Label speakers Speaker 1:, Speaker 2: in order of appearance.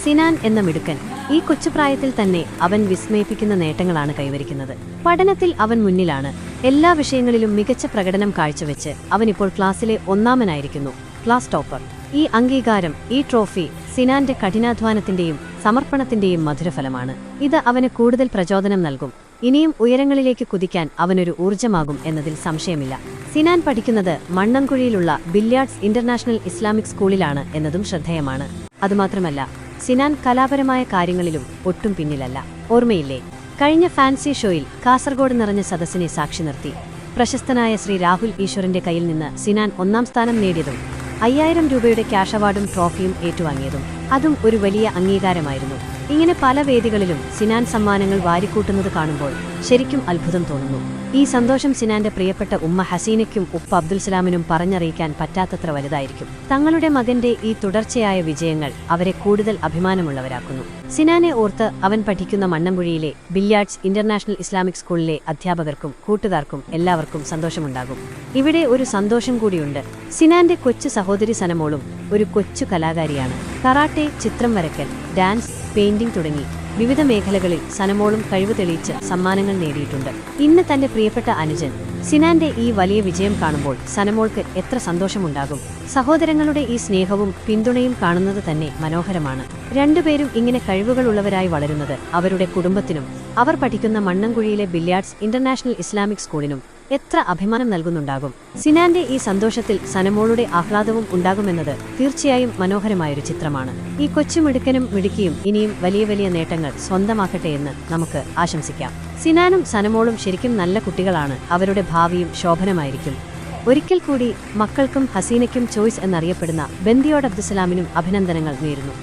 Speaker 1: സിനാൻ എന്ന മിടുക്കൻ ഈ കൊച്ചുപ്രായത്തിൽ തന്നെ അവൻ വിസ്മയിപ്പിക്കുന്ന നേട്ടങ്ങളാണ് കൈവരിക്കുന്നത്. പഠനത്തിൽ അവൻ മുന്നിലാണ്. എല്ലാ വിഷയങ്ങളിലും മികച്ച പ്രകടനം കാഴ്ചവെച്ച് അവനിപ്പോൾ ക്ലാസ്സിലെ ഒന്നാമനായിരിക്കുന്നു, ക്ലാസ് ടോപ്പർ. ഈ അംഗീകാരം, ഈ ട്രോഫി സിനാന്റെ കഠിനാധ്വാനത്തിന്റെയും സമർപ്പണത്തിന്റെയും മധുരഫലമാണ്. ഇത് അവന് കൂടുതൽ പ്രചോദനം നൽകും. ഇനിയും ഉയരങ്ങളിലേക്ക് കുതിക്കാൻ അവനൊരു ഊർജ്ജമാകും എന്നതിൽ സംശയമില്ല. സിനാൻ പഠിക്കുന്നത് മണ്ണൻകുഴിയിലുള്ള ബില്യാർഡ്സ് ഇന്റർനാഷണൽ ഇസ്ലാമിക് സ്കൂളിലാണ് എന്നതും ശ്രദ്ധേയമാണ്. അതുമാത്രമല്ല, സിനാൻ കലാപരമായ കാര്യങ്ങളിലും ഒട്ടും പിന്നിലല്ല. ഓർമ്മയില്ലേ, കഴിഞ്ഞ ഫാൻസി ഷോയിൽ കാസർഗോഡ് നിറഞ്ഞ സദസ്സിനെ സാക്ഷി നിർത്തി പ്രശസ്തനായ ശ്രീ രാഹുൽ ഈശ്വറിന്റെ കയ്യിൽ നിന്ന് സിനാൻ ഒന്നാം സ്ഥാനം നേടിയതും 5000 രൂപയുടെ ക്യാഷ് അവാർഡും ട്രോഫിയും ഏറ്റുവാങ്ങിയതും അതും ഒരു വലിയ അംഗീകാരമായിരുന്നു. ഇങ്ങനെ പല വേദികളിലും സിനാൻ സമ്മാനങ്ങൾ വാരിക്കൂട്ടുന്നത് കാണുമ്പോൾ ശരിക്കും അത്ഭുതം തോന്നുന്നു. ഈ സന്തോഷം സിനാന്റെ പ്രിയപ്പെട്ട ഉമ്മ ഹസീനയ്ക്കും ഉപ്പ അബ്ദുൽ സലാമിനും പറഞ്ഞറിയിക്കാൻ പറ്റാത്തത്ര വലുതായിരിക്കും. തങ്ങളുടെ മകന്റെ ഈ തുടർച്ചയായ വിജയങ്ങൾ അവരെ കൂടുതൽ അഭിമാനമുള്ളവരാക്കുന്നു. സിനാനെ ഓർത്ത് അവൻ പഠിക്കുന്ന മണ്ണൻകുഴിയിലെ ബില്യാർഡ്സ് ഇന്റർനാഷണൽ ഇസ്ലാമിക് സ്കൂളിലെ അധ്യാപകർക്കും കൂട്ടുകാർക്കും എല്ലാവർക്കും സന്തോഷമുണ്ടാകും. ഇവിടെ ഒരു സന്തോഷം കൂടിയുണ്ട്. സിനാന്റെ കൊച്ചു സഹോദരി സനമോളും ഒരു കൊച്ചു കലാകാരിയാണ്. കറാട്ടെ, ചിത്രം വരയ്ക്കൽ, ഡാൻസ്, പെയിന്റിംഗ് തുടങ്ങി വിവിധ മേഖലകളിൽ സനമോളും കഴിവ് തെളിയിച്ച് സമ്മാനങ്ങൾ നേടിയിട്ടുണ്ട്. ഇന്ന് തന്റെ പ്രിയപ്പെട്ട അനുജൻ സിനാന്റെ ഈ വലിയ വിജയം കാണുമ്പോൾ സനമോൾക്ക് എത്ര സന്തോഷമുണ്ടാകും. സഹോദരങ്ങളുടെ ഈ സ്നേഹവും പിന്തുണയും കാണുന്നത് തന്നെ മനോഹരമാണ്. രണ്ടുപേരും ഇങ്ങനെ കഴിവുകളുള്ളവരായി വളരുന്നത് അവരുടെ കുടുംബത്തിനും അവർ പഠിക്കുന്ന മണ്ണൻകുഴിയിലെ ബില്യാർഡ്സ് ഇന്റർനാഷണൽ ഇസ്ലാമിക് സ്കൂളിനും എത്ര അഭിമാനം നൽകുന്നുണ്ടാകും. സിനാന്റെ ഈ സന്തോഷത്തിൽ സനമോളുടെ ആഹ്ലാദവും ഉണ്ടാകുമെന്നത് തീർച്ചയായും മനോഹരമായൊരു ചിത്രമാണ്. ഈ കൊച്ചുമിടുക്കനും മിടുക്കിയും ഇനിയും വലിയ വലിയ നേട്ടങ്ങൾ സ്വന്തമാക്കട്ടെ എന്ന് നമുക്ക് ആശംസിക്കാം. സിനാനും സനമോളും ശരിക്കും നല്ല കുട്ടികളാണ്. അവരുടെ ഭാവിയും ശോഭനമായിരിക്കും. ഒരിക്കൽ കൂടി മക്കൾക്കും ഹസീനയ്ക്കും ചോയ്സ് എന്നറിയപ്പെടുന്ന ബന്ദിയോട് അബ്ദുസലാമിനും അഭിനന്ദനങ്ങൾ നേരുന്നു.